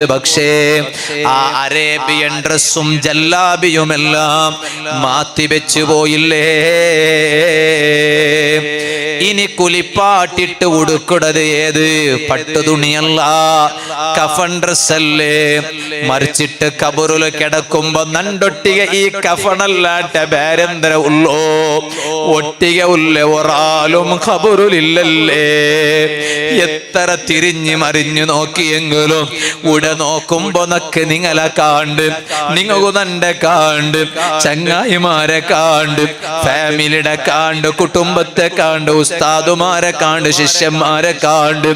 പക്ഷേ ആ അറേബ്യൻ ഡ്രസ്സും ജല്ലാബിയുമെല്ലാം മാറ്റിവെച്ചു പോയില്ലേ? ഇനി കുലിപ്പാട്ടിട്ട് ഉടുക്കുന്നത് ഏത്? പട്ടുതുണിയല്ല, കഫൻ ഡ്രസ്സല്ലേ. മറിച്ചിട്ട് കബറിൽ കിടക്കുമ്പോ നണ്ടൊട്ടിക ഈ കഫണല്ലാട്ട വേരെന്തര ഉള്ളോ? ഒട്ടിക ഉള്ള ഒരാളും ഖബറിലില്ലല്ലേ? എത്ര തിരിഞ്ഞു മറിഞ്ഞു നോക്കിയെങ്കിലും ഉട നോക്കുമ്പോ നക്ക് നിങ്ങളെ കാണ്ട്, നിങ്ങൾക്കു നന്റെ കാണ്ട്, ചങ്ങായിമാരെ കാണ്ട്, ഫാമിലിയുടെ കാണ്ട്, കുടുംബത്തെ കാണ്ട്, ഉസ്താദുമാരെ കാണ്ട്, ശിഷ്യന്മാരെ കാണ്ട്.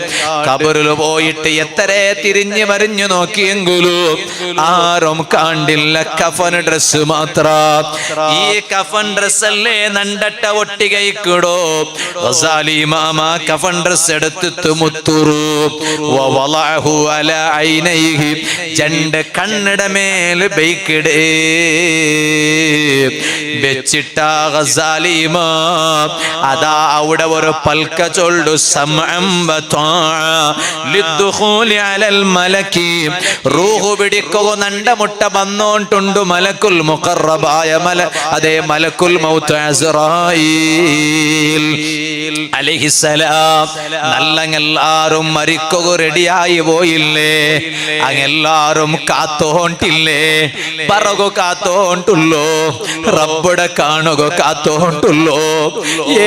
ഖബറിൽ പോയിട്ട് എത്ര തിരിഞ്ഞു മറിഞ്ഞു നോക്കിയെങ്കിലും ആരും കാണ്ടില്ല, കഫൻ ഡ്രസ് മാത്ര. ഈ കഫൻ ഡ്രസ് അല്ലേ നണ്ടട്ട ഒട്ടികയിക്കടോ? ഗസാലി ഇമാമ കഫൻ ഡ്രസ് എടുത്തിട്ട് മുത്തുറു വവളഅഹു അലാ ഐനൈഹി, രണ്ട് കണ്ണട മേൽ ബൈക്കിടേ വെച്ചിട്ട ഗസാലി ഇമാം അതാ അവിടെ ഒരു പൽക്ക ചൊല്ലു, സമഅം വതആ ലിദ്ദുഖൂലി അലൽ മലക്കി. റൂഹ് പിടിക്കുക നണ്ട മുട്ട വന്നോണ്ടുണ്ട് മലക്കുൽ മുഖറബായ അതേ മലക്കുൽ മൗത്ത് അസ്റായീൽ അലൈഹിസ്സലാം. നല്ലങ്ങെല്ലാരും മരിക്കുക റെഡിയായി പോയില്ലേ? അങ്ങെല്ലാരും കാത്തോണ്ടില്ലേ? പറകു കാത്തോണ്ടുള്ളോ? റബ്ബുടെ കാണുക കാത്തോണ്ടുള്ളോ?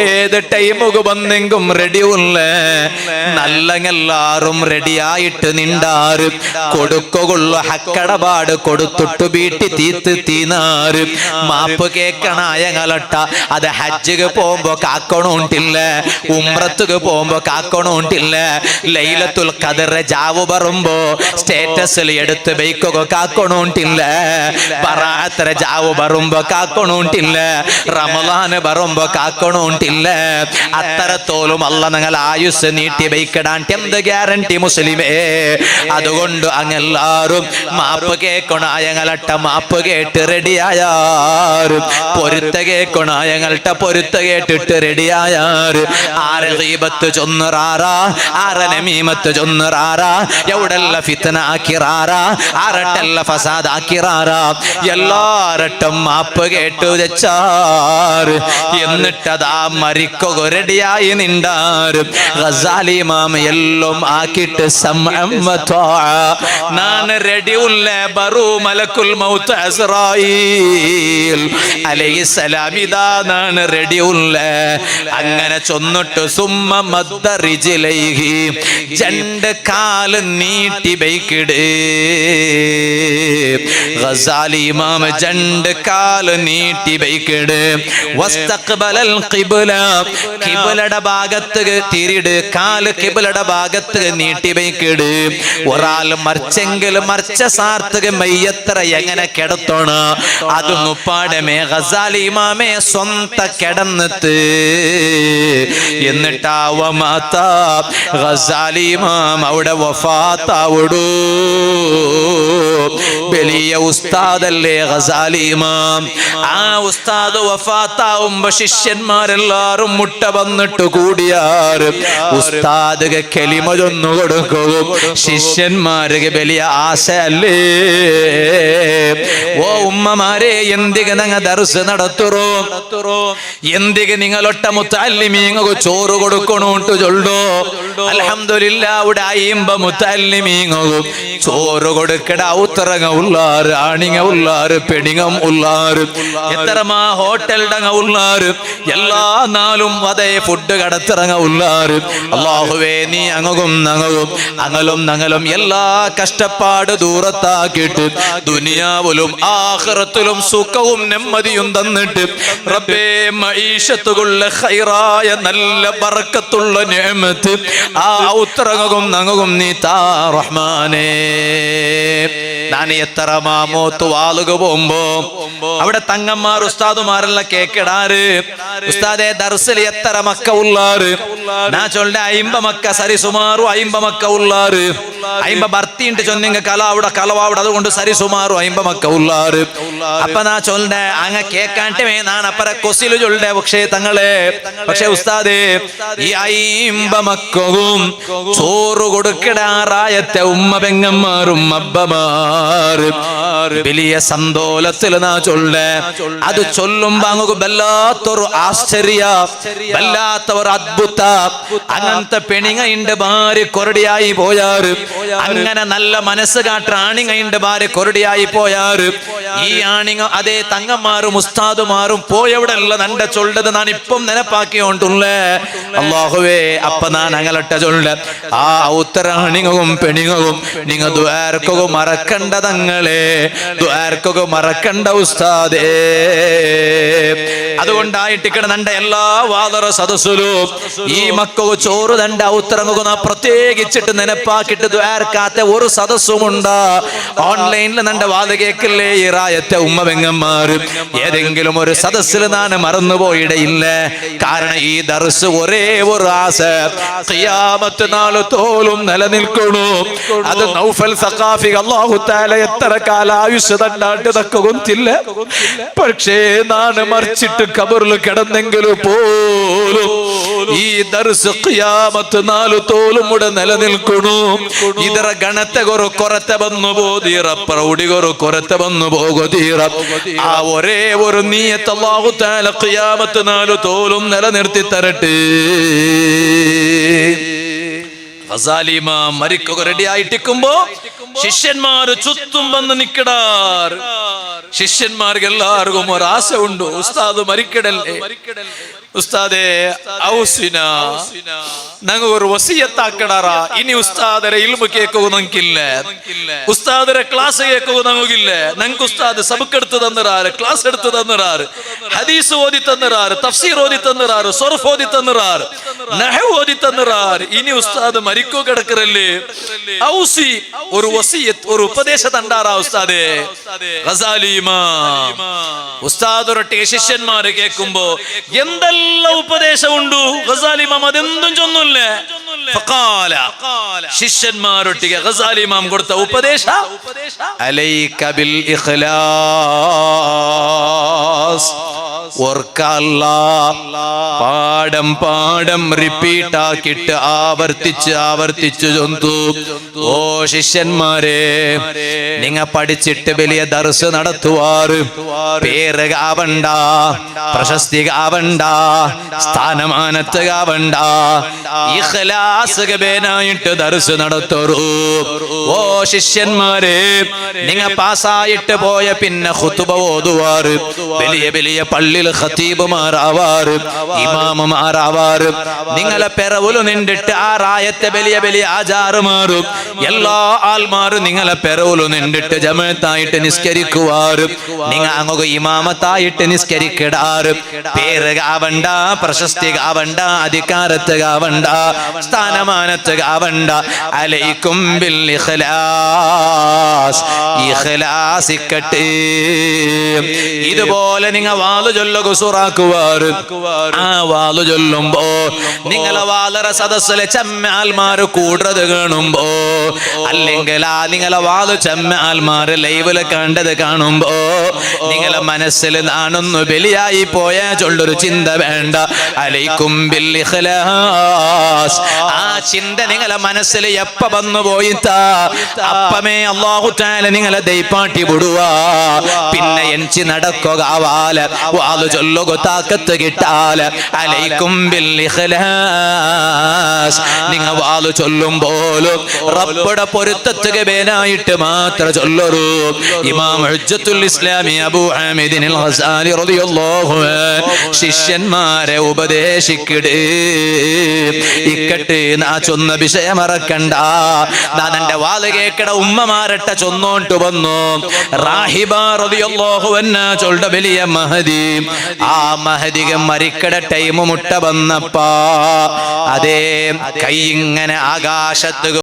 ഏത് ടൈമുക വന്നെങ്കും റെഡി ഉള്ളേ? നല്ലങ്ങെല്ലാരും റെഡിയായിട്ട് നിണ്ടാറ് കൊടുക്കുള്ള ഹക്കടപാട് കൊടുത്തിട്ട് വീട്ടി തീത്ത് തീനാറ്. മാപ്പ് കേക്കണായ ങ്ങളട്ട അത് ഹജ്ജുക്ക് പോകുമ്പോ കാക്കണോണ്ടില്ല, ഉംറത്തുക്ക് പോകുമ്പോ കാക്കണോണ്ടില്ല, ലൈലത്തുൽ ഖദർ ജാവു പറയുമ്പോ സ്റ്റേറ്റസിൽ എടുത്ത് ബൈക്കൊക്കെ കാക്കണോണ്ടില്ല, ബറാഅത്ത് ജാവു പറയുമ്പോ കാക്കണോണ്ടില്ല, റമളാൻ പറയുമ്പോ കാക്കണോണ്ടില്ല. അത്തരത്തോലും അല്ല നിങ്ങൾ ആയുസ് നീട്ടി ബൈക്കിടാൻ എന്ത് ഗ്യാരണ്ടി മുസ്ലിമേ? അതുകൊണ്ട് അങ്ങെല്ലാരും മാപ്പ് കേക്കണായങ്ങളട്ട മാപ്പ് കേട്ട് റെഡിയായാറ്, പൊരുത്ത കേക്കണായങ്ങളട്ട പൊരുത്ത കേട്ടിട്ട് റെഡിയായാറ്. ആരെ ഗീബത്ത് ചൊന്നറാറാ, ആരെ നമീമത്ത് ചൊന്നറാറാ, എവിടെല്ല ഫിത്ന ആക്കിറാറാ, ആരട്ടല്ല ഫസാദ് ആക്കിറാറാ, എല്ലാരട്ടും മാപ്പ് കേട്ടു വെച്ചാറ്. എന്നിട്ടതാ മരിക്കുക റെഡിയായി നിണ്ടാറ്. ഗസാലി ഇമാം എല്ലാം ആക്കിയിട്ട് സമഅം വതആ, ഞാൻ റെഡി ഉള്ള ബറു മലക്കുൽ മൗത്ത് അസ്റായീൽ അലൈഹിസ്സലാം ഇതാ ഞാൻ റെഡി ഉള്ള. അങ്ങനെ ചൊന്നിട്ട് സുമ്മ മദ്ദ റിജ്ലൈഹി, രണ്ട് കാല് നീട്ടി ബൈക്കിട്. ഗസാലി ഇമാം രണ്ട് കാല് നീട്ടി ബൈക്കിട്. വസ്തഖ്ബലൽ ഖിബ്ല, ഖിബ്ലയുടെ ഭാഗത്ത് തിരിട്, കാല് ഖിബ്ലയുടെ ഭാഗത്ത് നീട്ടി ബൈക്കിട്. ഒരാൾ മറിച്ചെങ്കിൽ മറിച്ച സാർത്തക മയ്യത്ര എങ്ങനെ കിടത്തോണ അത് മുപ്പാടമേ ഗസാലി ഇമാമേ സ്വന്ത കിടന്നിട്ട്. എന്നിട്ടാവ മാത്ത ഗസാലി ഇമാം അവിടെ വഫാത്താവിടൂ. വലിയ ഉസ്താദല്ലേ ഗസാലി ഇമാം. ആ ഉസ്താദ് വഫാത്താവുമ്പോ ശിഷ്യന്മാരെല്ലാരും മുട്ട വന്നിട്ട് കൂടിയാറ്. ഉസ്താദ് കലിമ ചൊന്നു കൊടുക്കും, ശിഷ്യന്മാർക്ക് വലിയ ആശയല്ലേ? ഓ ഉമ്മമാരെ, എന്തിക്ക് നിങ്ങൾ ദർസ് നടത്തുറോ? എന്തിക്ക് നിങ്ങളൊട്ട മുത്തല്ലിമീങ്ങൾക്ക് ചോറ് കൊടുക്കണോട്ട് ചൊല്ലോ? അൽഹംദുലില്ലാ ഇവിടെ അയിമ്പ മുത്തല്ലിമീങ്ങും ചോറ് കൊടുക്കട ഔത്തറങ്ങ ഉള്ളാറ്, ആണിങ്ങ ഉള്ളാറ്, പെണിങ്ങം ഉള്ളാറ്, എത്രമാ ഹോട്ടൽടങ്ങ ഉള്ളാറ്, എല്ലാ നാളും അതേ ഫുഡ് കടത്തിറങ്ങ ഉള്ളാറ്. അല്ലാഹുവേ നീ അങ്ങും നങ്ങും അങ്ങലും നങ്ങലും എല്ലാ കഷ്ടപ്പാട് ദൂരത്താക്കിയിട്ട് ദുനിയാവിലും ആഖിറത്തിലും സുഖവും നെമ്മതിയും തന്നിട്ട് റബ്ബേ മഈശത്തുള്ള ഖൈറായ നല്ല ബർക്കത്തുള്ള നിഅമത്ത് ആ ഔത്രങ്ങും നങ്ങും നീ താ റഹ്മാനേ. ഞാൻ എത്ര മാമൂത്ത് വാളുക പോകുമ്പോ അവിടെ തങ്ങന്മാർ ഉസ്താദുമാരെല്ലാം കേക്കിടാറ്. ഉസ്താദെ ദർസിൽ എത്ര മക്ക ഉള്ളാറ്? ഞാൻ ചൊല്ല 50 മക്ക സരി സുമാറു 50 മക്ക ഉള്ളാറ്. 50 ഭർത്തിണ്ട് ചൊന്നിങ്ങ കലാവിടെ കലവാവിടെ അതുകൊണ്ട് സരി സുമാറു 50 മക്ക ഉള്ളാറ്. അപ്പൊ ഞാൻ ചൊല്ലേ അങ്ങ കേക്കാണ്ടേ ഞാൻ അപ്പറ കൊസില് ചൊല്ലേ. പക്ഷേ ഉസ്താദേ ഈ 50 മക്കവും ചോറ് കൊടുക്കിടാറായത്തെ ഉമ്മ പെങ്ങന്മാരും അബ്ബമാർ വലിയ സന്തോലത്തിൽ നാ ചൊല്ലേ. അത് ചൊല്ലുമ്പോ അങ്ങ് വല്ലാത്തൊരു ആശ്ചര്യ, വല്ലാത്തൊരു അദ്ഭുത. അങ്ങനത്തെ പെണിങ്ങയിന്റെ ഭാര്യ കൊരടിയായി പോയാറ്. അങ്ങനെ നല്ല മനസ്സ് കാട്ട ആണിങ്ങയിന്റെ ഭാര്യ കൊരടിയായി പോയാറ്. ഈ ആണിങ്ങ അതേ തങ്ങന്മാരും ഉസ്താദുമാരും പോയവിടെല്ല നന്റെ ചൊല്ലത് ഞാൻ ഇപ്പം നെനപ്പാക്കിയോണ്ടുള്ളേ. അല്ലാഹുവേ അപ്പ ഞാൻ അങ്ങലട്ട ചൊല്ല ആ ഉത്തരാണിങ്ങവും പെണിങ്ങവും നിങ്ങ ദ്വാരക്കും മറക്കണ്ട തങ്ങളെ, ദ്വാരക്കും മറക്കണ്ട ഉസ്താദേ. അതുകൊണ്ടായിട്ട് നന്റെ എല്ലാ വാദറ സദസ്സിലും ഈ മക്കൾക്ക് ചോറ് തന്റെ ഔത്തറങ്ങുന്ന പ്രത്യേകിച്ചിട്ട് നെനപ്പാക്കിട്ട് ദ്വാരക്കാത്ത ഒരു സദസ്സുമുണ്ട്. ഓൺലൈനിൽ നന്റെ വാദ കേക്കില്ലേ ഈ റായത്തെ ഉമ്മ പെങ്ങന്മാർ ഏതെങ്കിലും ഒരു സദസ്സിൽ ഞാൻ മറന്നുപോയിടയില്ല. കാരണം ഈ ദർസ് ഒരേ ഒരു ആസ ഖിയാമത്ത് നാൾ തോലും നിലനിൽക്കണു. അത് നൗഫൽ സഖാഫി അല്ലാഹു തആല എത്ര കാല ആയുസ് തന്നാട്ട് തക്കൊന്നില്ല. പക്ഷേ ഞാൻ മരിച്ചിട്ട് ഖബറിൽ കിടന്നെങ്കിലും പോലും ഈ ദർസ് ഖിയാമത്ത് നാൾ തോലും ഇവിടെ നിലനിൽക്കണു. ಇದರ ಗಣತೆ ಗೊರು ಕೊರತೆ ಬಂದು ಬೋದೀರ ಪ್ರೌಢಿ ಗೊರು ಕೊರತೆ ಬಂದು ಹೋಗೋದೀರ. ಆ ഒരേ ഒരു നിയത്ത് അല്ലാഹു തആല ഖിയാമത്ത് നാൾ തോലും നിലനിർത്തി തരട്ടെ. ഗസാലി ഇമാം മരിക്കുക റെഡി ആയിട്ടിരിക്കുമ്പോ ശിഷ്യന്മാര് ചുറ്റും വന്ന് നിക്കടാർ. ശിഷ്യന്മാർക്ക് എല്ലാവർക്കും ഒരു ആശ ഉണ്ട്, ഉസ്താദ് മരിക്കടല്ലേ, ഉസ്താദേ ഔസിന ഞങ്ങൾ ഒരു വസിയത്താക്കടാറാ. ഇനി ഉസ്താദരെ ഇൽമു കേൾക്കുക നമുക്കില്ല, ഉസ്താദരെ ക്ലാസ് കേൾക്കുക നമുക്കില്ല. ഞങ്ങൾക്ക് ഉസ്താദ് സബക്ക് എടുത്ത് തന്നിറാറ്, ക്ലാസ് എടുത്ത് തന്നിറാറ്, ഹദീസ് ഓതി തന്നിറാറ്, തഫ്സീർ ഓതി തന്നിറാറ്, സർഫ് ഓതി തന്നിറാറ്, നഹ്വ് ഓതി തന്നിറാറ്. ഇനി ഉസ്താദ് മരിക്കോ കിടക്കറല്ലേ. ഔസി ഒരു വസിയത്ത് ഒരു ഉപദേശ തണ്ടാറാ ഉസ്താദേ. ഗസാലി ഇമാം ഉസ്താദൊരൊട്ടെ ശിഷ്യന്മാര് കേൾക്കുമ്പോ എന്തെല്ലാം ഉപദേശം ഉണ്ടു. ഗസാലി ഇമാം അതെന്തും ചൊന്നില്ലേ. ശിഷ്യന്മാരൊട്ടിಗೆ ഗസാലി ഇമാം കൊടുത്ത ഉപദേശ അലൈക ബിൽ ഇഖ്ലാസ്. പാഠം പാഠം റിപ്പീറ്റ് ആക്കിയിട്ട് ആവർത്തിച്ച് ചൊന്തു. ഓ ശിഷ്യന്മാരെ, നിങ്ങ പഠിച്ചിട്ട് വലിയ ദർസ് നടത്തുവാറ്, പേര് ആവണ്ട, പ്രശസ്തി ആവണ്ട, സ്ഥാനമാനത്ത് ആവണ്ട, ഇഖ്ലാസ് ഗബേനായിട്ട് ദർസ് നടത്തൂ. ഓ ശിഷ്യന്മാരെ, നിങ്ങ പാസ്സായിട്ട് പോയ പിന്നെ ഖുതുബ ഓതുവാറ്, വലിയ വലിയ പള്ളിയിൽ ഖതീബുമാരാവാറ്, ഇമാമുമാരാവാറ്. നിങ്ങളെ പെറവുല് നിന്നിട്ട് ആ റായത്തെ വലിയ വലിയ ആചാരമാറും എല്ലാ ആൾമാരും നിങ്ങളെ പെറവുല് നിന്നിട്ട് ജമാഅത്തായിട്ട് നിസ്കരിക്കുവാറ്. നിങ്ങ അങ്ങ് ഇമാമത്തായിട്ട് നിസ്കരിക്കിടാറ്. പേര് ആവണ്ട, പ്രശസ്തി ആവണ്ട, അധികാരത്ത് ആവണ്ട, സ്ഥാനമാനത്ത് ആവണ്ട. അലൈക്കും ബിൽ ഇഖ്ലാസ്. ഇഖ്ലാസ് ഇക്കട്ടെ. ഇതുപോലെ നിങ്ങൾ വാള് ചൊല്ലുക സുറാക്കുവാറ്. ആ വാള് ചൊല്ലുമ്പോ നിങ്ങളെ വാളറ സദസ്സിലെ ചെമ്മാൽമാര് കൂടത് കാണുമ്പോ, അല്ലെങ്കിൽ ആ നിങ്ങളെ വാള് ചെമ്മാൽമാര് ലൈവില് കണ്ടത് കാണുമ്പോ നിങ്ങളെ മനസ്സിൽ നാണൊന്നു ബലിയായി പോയ ചൊല്ലൊരു ചിന്ത വേണ്ട. അലൈക്കും ബിൽ ഇഖ്ലാസ്. ആ ചിന്ത നിങ്ങളെ മനസ്സിൽ എപ്പ വന്നു പോയിത്താ അപ്പമേ അല്ലാഹു തആല നിങ്ങളെ ദൈപ്പാട്ടി വിടുവാ. പിന്നെ എൻചി നടക്കുക ആവാല വാളു ചൊല്ലുക താക്കത്ത് കിട്ടാല. അലൈക്കും ബിൽ ഇഖ്ലാസ്. നിങ്ങൾ വാളു ചൊല്ലുമ്പോലും റബ്ബുടെ പൊരുത്തത്തുക ബേനായിട്ട് മാത്രം ചൊല്ലറൂ. ഇമാം ഹുജ്ജത്തുൽ ഇസ്ലാമി അബൂ ഹമീദിൻ അൽ ഗസാലി റളിയല്ലാഹു അൻഹു ശിഷ്യന്മാരെ ഉപദേശിക്കടേ. ഇക്കട്ടെ നാ ചൊന്ന വിഷയം മറക്കണ്ട. ഞാൻ എന്റെ വാല് കേക്കട ഉമ്മമാരട്ട ചൊന്നോണ്ട് വന്നു. റാഹിബ റളിയല്ലാഹു അൻഹ ചൊല്ല വലിയ മഹദി. ആ മഹദിക മരിക്കട ടൈം മുട്ട വന്നപ്പാ അതേ കൈ ഇങ്ങനെ ആകാശത്ത്